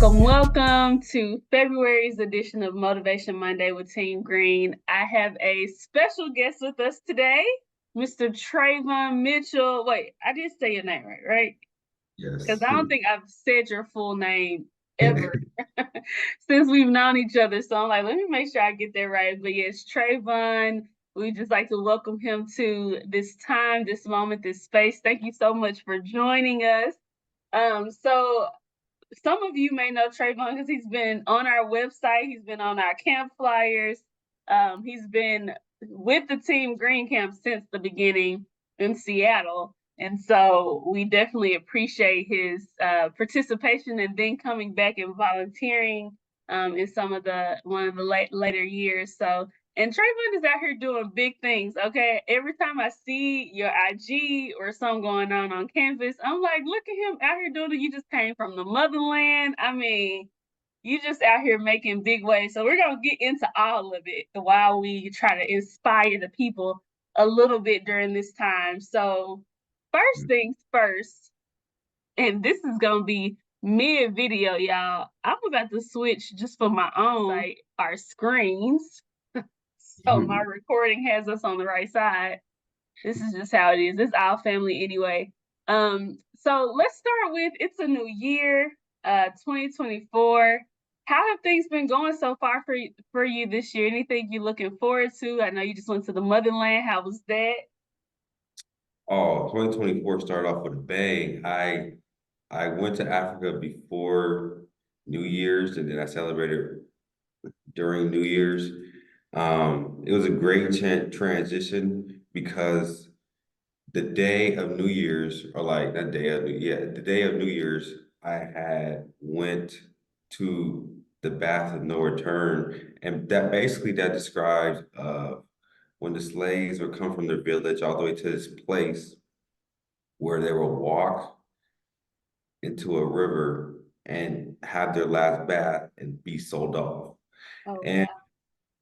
Welcome to February's edition of Motivation Monday with Team Green. I have a special guest with us today, Mr. Trevon Mitchell. Wait, I did say your name right? Because Yes. I don't think I've said your full name ever since we've known each other. So I'm like, let me make sure I get that right. But yes, Trevon, we just like to welcome him to this time, this moment, this space. Thank you so much for joining us. So some of you may know Trevon because he's been on our website, he's been on our camp flyers, he's been with the Team Green Camp since the beginning in Seattle. And so we definitely appreciate his participation and then coming back and volunteering in some of the one of the later years. So and Trayvon is out here doing big things. Okay, every time I see your IG or something going on campus, I'm like, look at him out here doing it. You just came from the motherland. I mean, you just out here making big waves. So we're gonna get into all of it while we try to inspire the people a little bit during this time. So first things first, and this is gonna be mid video, y'all. I'm about to switch just for my own like our screens. So my recording has us on the right side. This is just how it is. It's our family anyway. So let's start with it's a new year, 2024. How have things been going so far for you this year? Anything you looking forward to? I know you just went to the motherland. How was that? Oh, 2024 started off with a bang. I went to Africa before New Year's and then I celebrated during New Year's. It was a great transition because the day of New Year's, or like that day of the day of New Year's, I had went to the Bath of No Return, and that describes when the slaves would come from their village all the way to this place where they will walk into a river and have their last bath and be sold off. Oh And wow.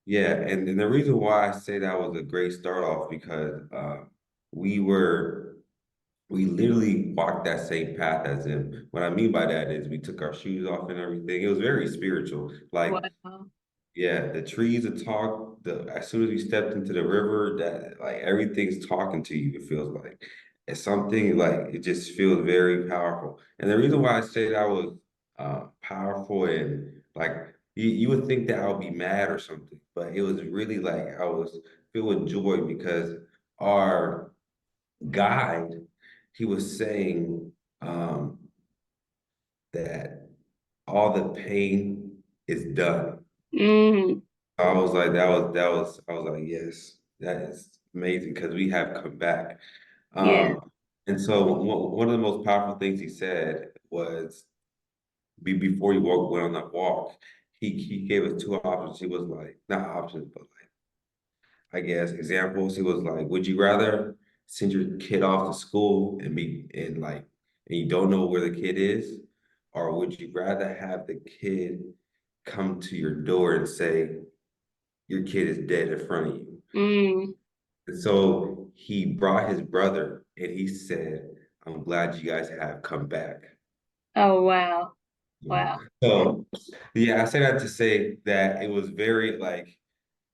yeah, and the reason why I say that was a great start off because we were we literally walked that same path as him. What I mean by that is we took our shoes off and everything. It was very spiritual. Like Wow. yeah, the trees would talk. The as soon as you stepped into the river, that like everything's talking to you. It feels like it's something like it just feels very powerful. And the reason why I say that was powerful and like you would think that I would be mad or something, but it was really like I was filled with joy because our guide he was saying that all the pain is done. Mm, I was like, I was like, yes, that is amazing because we have come back. yeah. And so one of the most powerful things he said was before he went on that walk, he gave us two options. He was like, not options, but like, I guess examples. He was like, would you rather send your kid off to school and and you don't know where the kid is? Or would you rather have the kid come to your door and say, your kid is dead in front of you? Mm. And so he brought his brother and he said, I'm glad you guys have come back. Oh wow. Yeah. Wow. So yeah, I say that to say that it was very like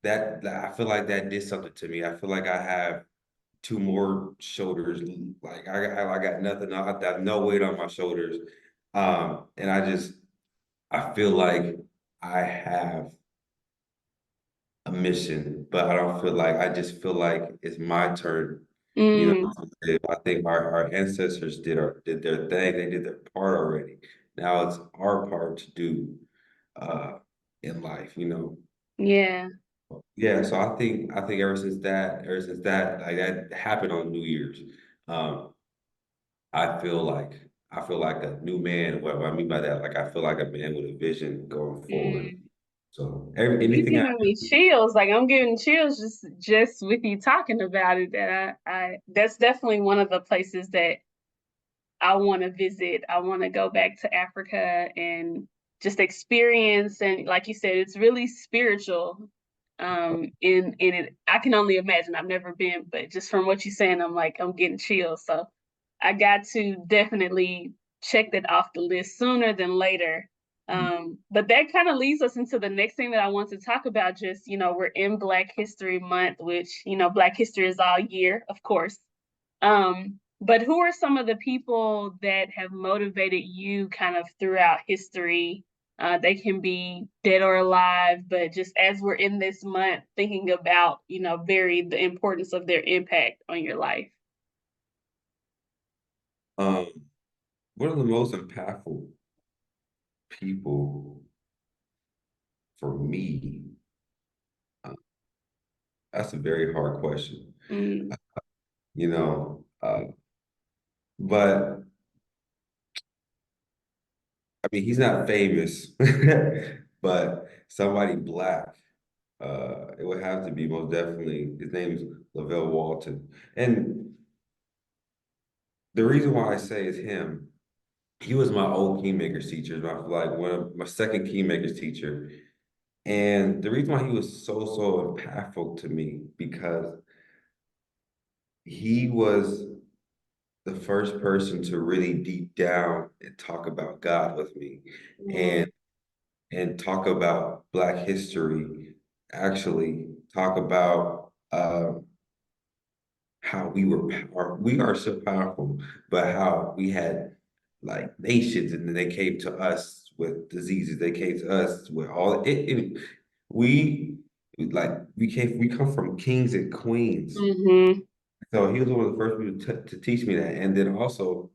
that I feel like that did something to me. I feel like I have two more shoulders. Like I got nothing. I have no weight on my shoulders. And I feel like I have a mission, but I don't feel like I just feel like it's my turn. You know, Mm. I think our ancestors did their thing, they did their part already. Now it's our part to do uh in life, you know. Yeah. Yeah, so I think ever since that like that happened on New Year's, um, I feel like a new man. What I mean by that, like I feel like a man with a vision going forward. Mm. So You anything I giving me chills. Like I'm getting chills just with you talking about it. That I that's definitely one of the places that I want to visit. I want to go back to Africa and just experience and like you said, it's really spiritual. In it, I can only imagine. I've never been, but just from what you're saying, I'm like I'm getting chills. So. I got to definitely check that off the list sooner than later. But that kind of leads us into the next thing that I want to talk about. Just, we're in Black History Month, which, Black history is all year, of course. But who are some of the people that have motivated you kind of throughout history? They can be dead or alive, but just as we're in this month, thinking about, the importance of their impact on your life. Um, one of the most impactful people for me, uh, that's a very hard question, Mm, you know. But I mean, he's not famous, but somebody Black. It would have to be most definitely. His name is Lavelle Walton, and the reason why I say is him. He was my old Kingmakers teacher, like one of my second Kingmakers teacher. And the reason why he was so impactful to me because he was the first person to really deep down and talk about God with me mm, and talk about Black history, actually talk about how we are so powerful, but how we had like nations, and then they came to us with diseases. They came to us with all we we come from kings and queens. mm-hmm, So he was one of the first people to teach me that, and then also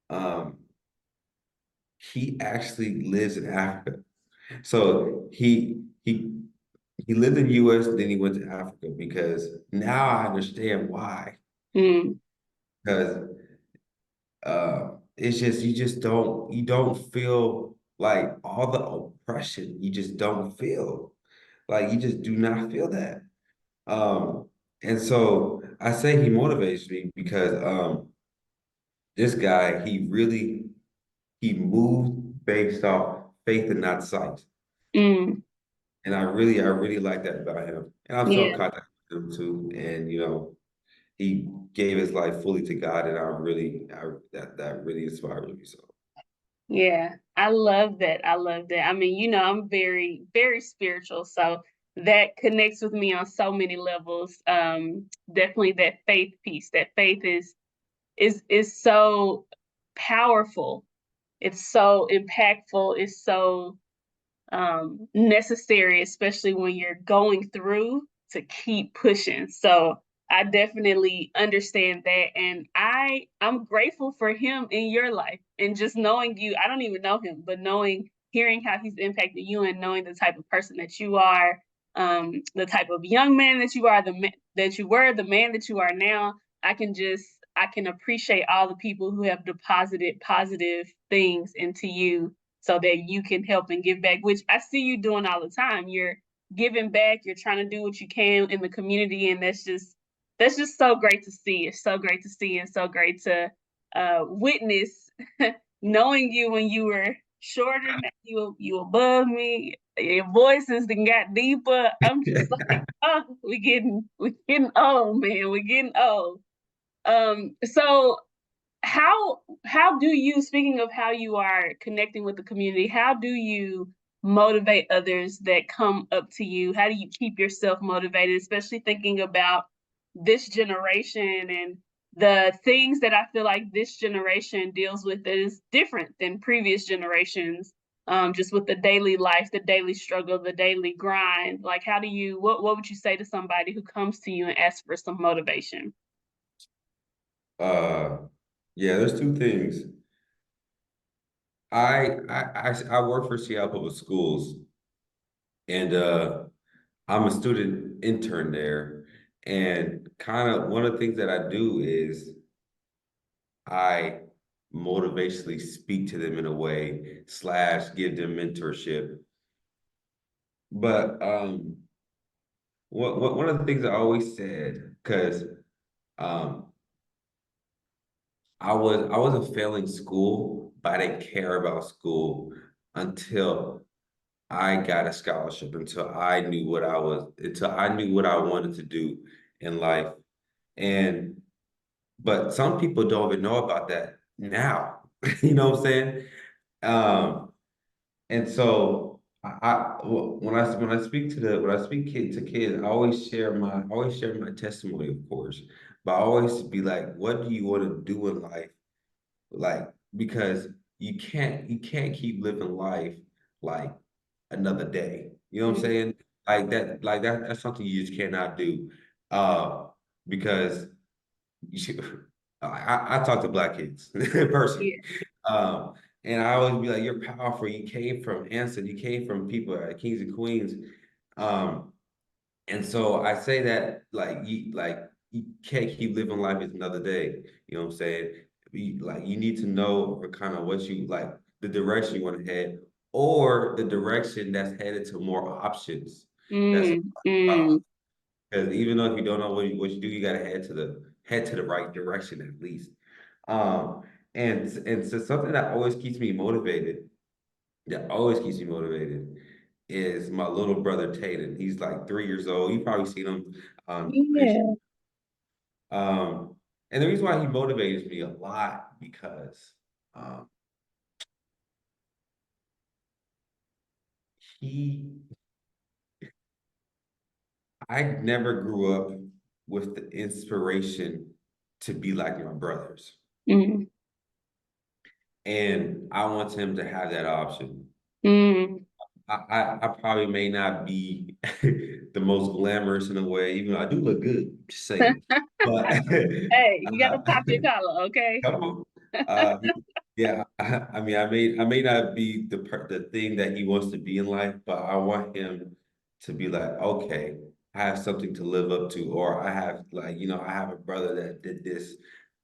um, he actually lives in Africa. So he lived in the U.S. then he went to Africa because now I understand why. mm, Because it's just you don't feel like all the oppression. You just don't feel like you just do not feel that. Um, and so I say he motivates me because this guy he moved based off faith and not sight. mm, And I really like that about him. And I'm still in yeah. contact with him too. And he gave his life fully to God, and that really inspires me. So. Yeah, I love that. I love that. I mean, I'm very, very spiritual, so that connects with me on so many levels. Definitely that faith piece. That faith is so powerful. It's so impactful. It's so necessary, especially when you're going through to keep pushing. So I definitely understand that. And I'm grateful for him in your life and just knowing you. I don't even know him, but hearing how he's impacted you and knowing the type of person that you are, the type of young man that you are, that you were, the man that you are now. I can appreciate all the people who have deposited positive things into you so that you can help and give back, which I see you doing all the time. You're giving back, you're trying to do what you can in the community, and that's just so great to see. It's so great to see and so great to witness knowing you when you were shorter, now you above me. Your voices then got deeper. I'm just like, oh, we getting old, man. We're getting old. So how do you, speaking of how you are connecting with the community, how do you motivate others that come up to you? How do you keep yourself motivated, especially thinking about this generation and the things that I feel like this generation deals with that is different than previous generations, just with the daily life, the daily struggle, the daily grind. Like, what would you say to somebody who comes to you and asks for some motivation? Uh, yeah, there's two things. I work for Seattle Public Schools, and I'm a student intern there. And kind of one of the things that I do is I motivationally speak to them in a way slash give them mentorship. But one of the things I always said, because um, I wasn't failing school, but I didn't care about school until I got a scholarship, until I knew what I wanted to do in life. And but some people don't even know about that now. You know what I'm saying? Um, and so when I speak to when I speak to kids, I always share my testimony, of course, but I always be like, what do you want to do in life? Like, because you can't keep living life like another day. You know what I'm Mm, saying? That's something you just cannot do. Because I talk to black kids personally. yeah. Um, and I always be like, you're powerful. You came from Anson, you came from people kings and queens. Um, and so I say that you can't keep living life as another day. You know what I'm saying? You need to know or kind of what you like the direction you want to head, or the direction that's headed to more options. That's Mm, mm, because even though if you don't know what you do, you gotta head to the right direction at least. Um, and so something that always keeps me motivated, that always keeps me motivated, is my little brother Taden. He's like 3 years old. You probably seen him on Instagram. yeah. Um, and the reason why he motivates me a lot because um, he, I never grew up with the inspiration to be like my brothers, Mm, and I want him to have that option. mm. I probably may not be the most glamorous in a way, even though I do look good, just saying. But Hey, you gotta uh, pop your collar, okay? come on. Uh, yeah, I mean, I may not be the thing that he wants to be in life, but I want him to be like, okay, I have something to live up to, or I have I have a brother that did this.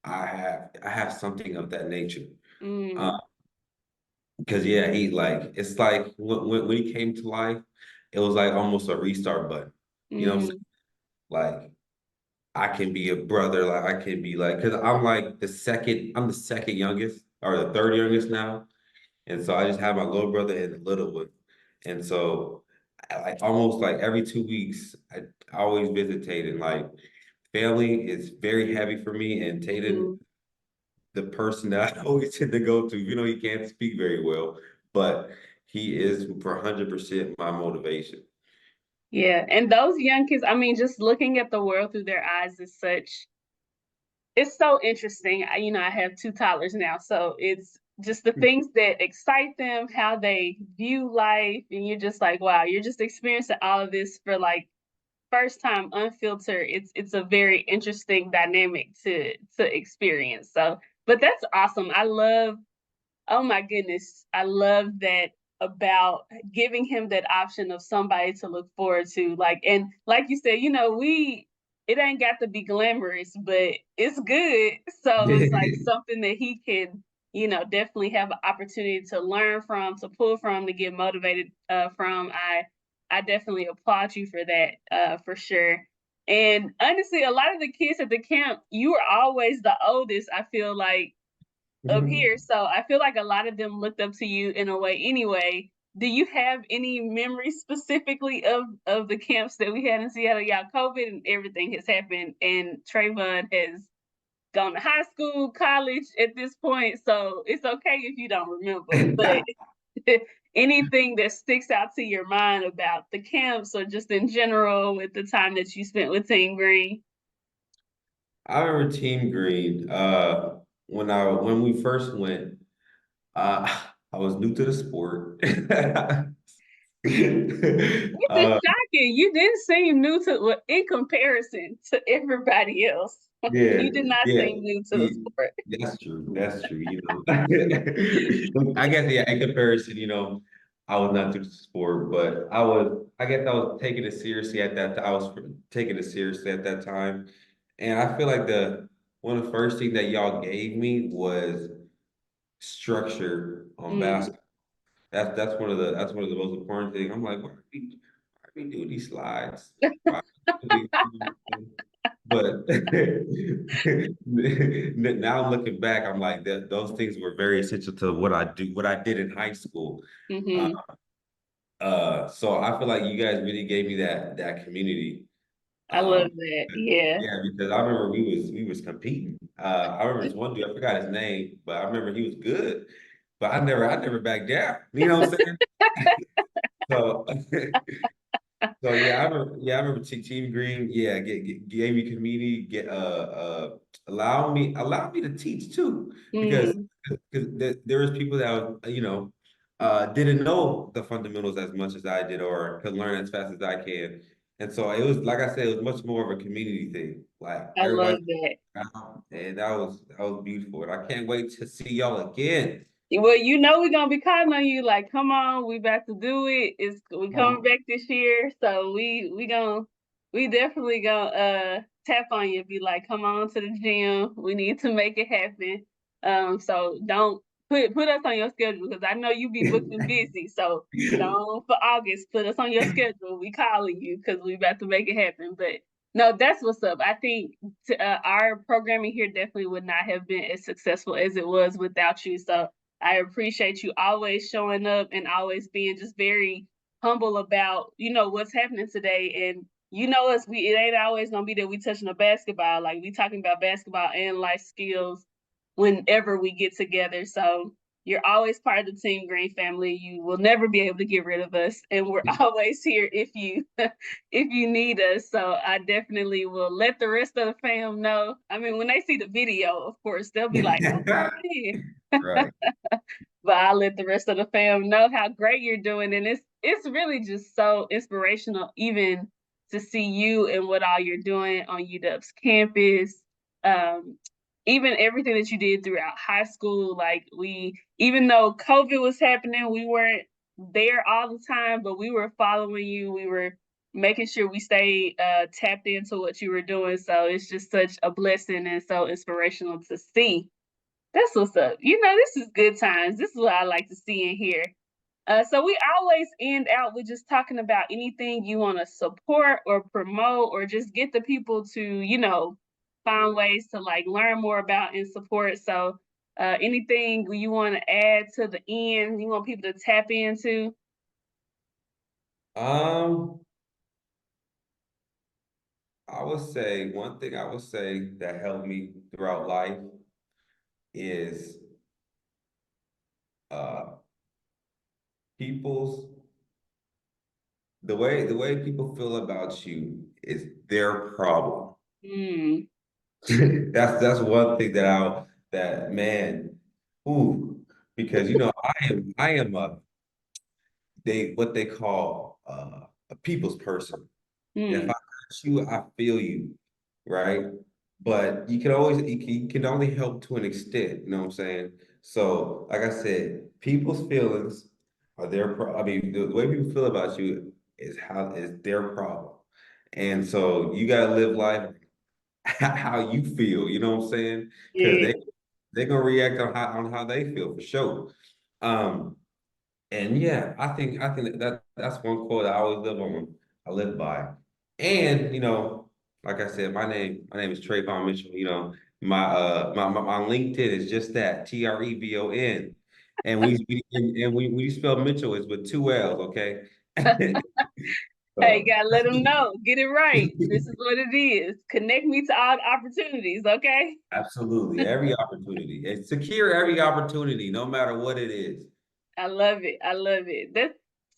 I have something of that nature. Uh, Mm, because yeah, he like it's like when he came to life, it was like almost a restart button. You know what I'm saying? mm, Like I can be a brother, like I can be like, because I'm the second youngest or the third youngest now. And so I just have my little brother and the little one. And so like almost like every 2 weeks, I always visit Tatum. Like family is very heavy for me, and Tatum, mm. the person that I always tend to go to, he can't speak very well, but he is for 100% my motivation. Yeah, and those young kids, I mean, just looking at the world through their eyes is such, it's so interesting. I have two toddlers now, so it's just the things that excite them, how they view life, and you're just like, wow, you're just experiencing all of this for like first time unfiltered. It's a very interesting dynamic to experience. So, but that's awesome. I love Oh my goodness. I love that about giving him that option of somebody to look forward to. Like, and like you said, it ain't got to be glamorous, but it's good. So it's like something that he can, definitely have an opportunity to learn from, to pull from, to get motivated from. I definitely applaud you for that, for sure. And honestly, a lot of the kids at the camp, you were always the oldest, I feel like, of here. So I feel like a lot of them looked up to you in a way anyway. Do you have any memories specifically of the camps that we had in Seattle? Yeah, COVID and everything has happened, and Trayvon has gone to high school, college at this point. So it's okay if you don't remember. But anything that sticks out to your mind about the camps or just in general with the time that you spent with Team Green? I remember Team Green. When we first went, I was new to the sport. Which is uh, shocking. You didn't seem new to, well, in comparison to everybody else. yeah, You did not yeah, seem new to the yeah, sport. that's true. That's true. I guess yeah. In comparison, I was not through the sport, but I was. I guess I was taking it seriously at that. I was taking it seriously at that time, and I feel like the one of the first things that y'all gave me was structure on Mm, basketball. That's one of the most important things. I'm like, why are we doing these slides? Why are we doing these- But now I'm looking back, I'm like that those things were very essential to what I did in high school. Uh, hmm. so I feel like you guys really gave me that community. I love Um, that. Yeah. yeah, because I remember we was competing. I remember this one dude, I forgot his name, but I remember he was good. but I never back down. You know what I'm saying? So, so I remember Team Green. Yeah, gave me community, allow me to teach too, because Mm, there was people that didn't know the fundamentals as much as I did, or could learn as fast as I can. And so it was, like I said, it was much more of a community thing. Like I everybody, love that. and that was beautiful. And I can't wait to see y'all again. Well, you know we're gonna be calling on you. Like, come on, we about to do it. It's we coming back this year, so we definitely gonna tap on you. Be like, come on to the gym. We need to make it happen. So don't put us on your schedule because I know you be booked and busy. So don't for August put us on your schedule. We calling you because we about to make it happen. But no, that's what's up. I think our programming here definitely would not have been as successful as it was without you. So I appreciate you always showing up and always being just very humble about, what's happening today. And you know us, it ain't always gonna be that we touching a basketball. Like we talking about basketball and life skills whenever we get together. So you're always part of the Team Green family. You will never be able to get rid of us. And we're always here if you if you need us. So I definitely will let the rest of the fam know. I mean, when they see the video, of course, they'll be like, oh, man. Right. But I'll let the rest of the fam know how great you're doing. And it's really just so inspirational, even to see you and what all you're doing on UW's campus. Um, Even everything that you did throughout high school, like even though COVID was happening, we weren't there all the time, but we were following you. We were making sure we stayed tapped into what you were doing. So it's just such a blessing and so inspirational to see. That's what's up. This is good times. This is what I like to see and hear. So we always end out with just talking about anything you want to support or promote or just get the people to, find ways to like learn more about and support. So anything you want to add to the end, you want people to tap into? Um, I would say one thing I would say that helped me throughout life is uh people's the way people feel about you is their problem. Mm, That's one thing that man, ooh, because I am what they call a people's person. If I mm, hurt you, I feel you, right? But you can only help to an extent, you know what I'm saying? So, like I said, people's feelings are I mean, the way people feel about you is their problem. And so you gotta live life how you feel, you know what I'm saying? Because yeah, they're gonna react on how they feel for sure. Um, and yeah, I think that's one quote I always live on. I live by. And like I said, my name is Trevon Mitchell. My LinkedIn is just that Trevon. And when you spell Mitchell, it's with two L's. Okay. hey, So gotta let them know. Get it right. This is what it is. Connect me to all the opportunities, okay? absolutely, every opportunity, and secure every opportunity, no matter what it is. I love it. I love it.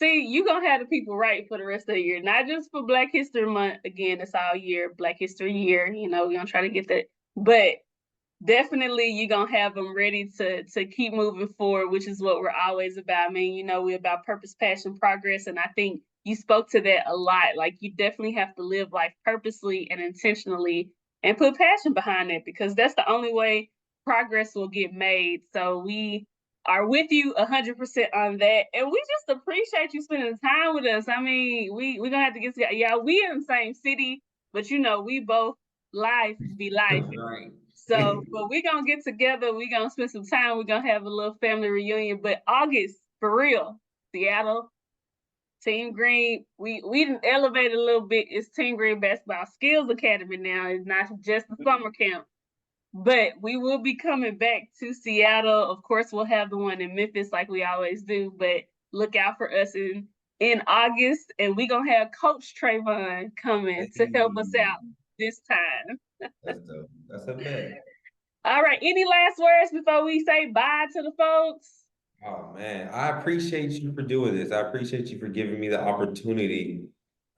You gonna have the people right for the rest of the year, not just for Black History Month. Again, it's all year, Black History Year. We're gonna try to get that, but definitely you're gonna have them ready to keep moving forward, which is what we're always about. I mean, we're about purpose, passion, progress, and I think you spoke to that a lot. Like you definitely have to live life purposely and intentionally and put passion behind it because that's the only way progress will get made. So we are with you 100% on that, and we just appreciate you spending time with us. I mean, we're gonna have to get together. Yeah, we in the same city, but we both life be life. Right. So, but we gonna get together. We gonna spend some time. We're gonna have a little family reunion. But August, for real, Seattle, Team Green. We didn't elevate a little bit. It's Team Green Basketball Skills Academy now. It's not just the summer camp. But we will be coming back to Seattle. Of course, we'll have the one in Memphis like we always do. But look out for us in August, and we gonna have Coach Trevon coming to help us Hey, out this time. that's dope. That's a bet. All right. Any last words before we say bye to the folks? Oh man, I appreciate you for doing this. I appreciate you for giving me the opportunity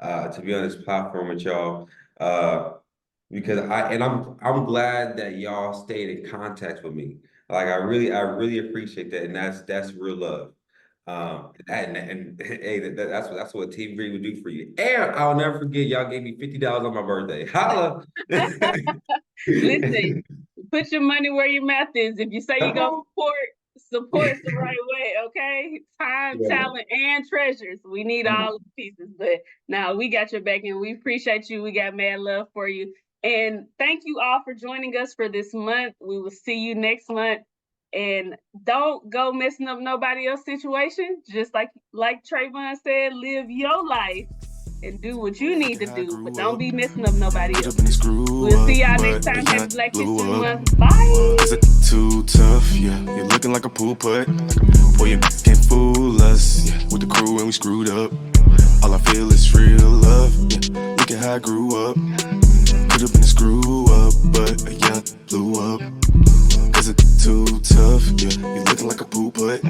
to be on this platform with y'all. Uh because I'm glad that y'all stayed in contact with me. Like I really appreciate that, and that's real love. And hey, that's what Team Green would do for you. And I'll never forget y'all gave me $50 on my birthday. Holla! Listen, put your money where your mouth is. If you say you're Come gonna on. support the right way, okay? Time, Yeah. talent, and treasures. We need all the pieces. But now we got your back and we appreciate you. We got mad love for you. And thank you all for joining us for this month. We will see you next month. And don't go messing up nobody else's situation. Just like Trayvon said, live your life and do what you need Look to at how I do, but grew don't up. be messing up nobody Put else. up in this screw We'll up, see y'all next but time. a Happy yacht Black blew History up. Month. Bye. Is it too tough? Yeah, you're looking like a pool putt. Boy, you can't fool us. Yeah, with the crew and we screwed up. All I feel is real love. Yeah, look at how I grew up. Put up in the screw up, but a yacht blew up. Is it too tough? Yeah, you're looking like a pool putt.